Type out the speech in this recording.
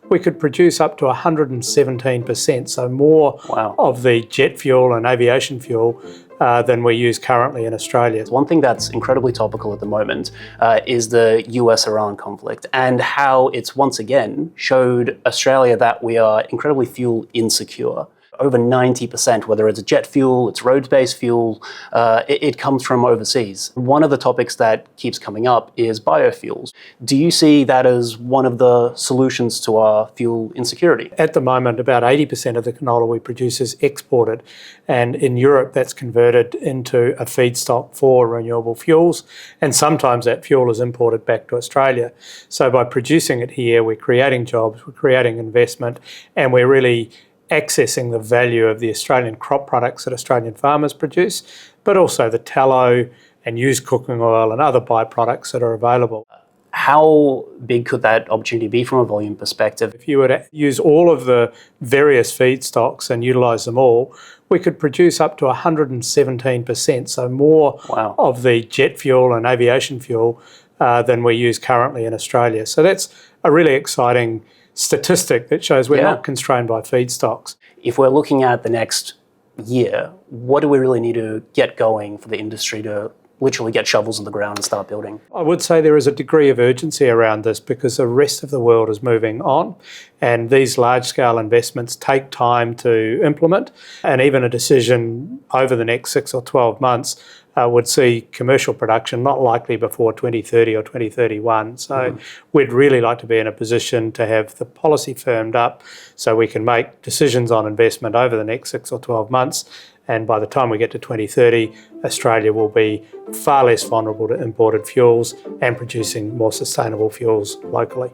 we could produce up to 117%, so more Wow. of the jet fuel and aviation fuel than we use currently in Australia. One thing that's incredibly topical at the moment is the US-Iran conflict and how it's once again showed Australia that we are incredibly fuel insecure. Over 90%, whether it's jet fuel, it's road-based fuel, it comes from overseas. One of the topics that keeps coming up is biofuels. Do you see that as one of the solutions to our fuel insecurity? At the moment, about 80% of the canola we produce is exported, and in Europe that's converted into a feedstock for renewable fuels, and sometimes that fuel is imported back to Australia. So by producing it here, we're creating jobs, we're creating investment, and we're really accessing the value of the Australian crop products that Australian farmers produce, but also the tallow and used cooking oil and other byproducts that are available. How big could that opportunity be from a volume perspective? If you were to use all of the various feedstocks and utilise them all, we could produce up to 117%, so more Wow. of the jet fuel and aviation fuel than we use currently in Australia. So that's a really exciting statistic that shows we're not constrained by feedstocks. If we're looking at the next year, what do we really need to get going for the industry to literally get shovels in the ground and start building? I would say there is a degree of urgency around this because the rest of the world is moving on, and these large-scale investments take time to implement, and even a decision over the next 6 or 12 months would see commercial production not likely before 2030 or 2031. So we'd really like to be in a position to have the policy firmed up so we can make decisions on investment over the next 6 or 12 months. And by the time we get to 2030, Australia will be far less vulnerable to imported fuels and producing more sustainable fuels locally.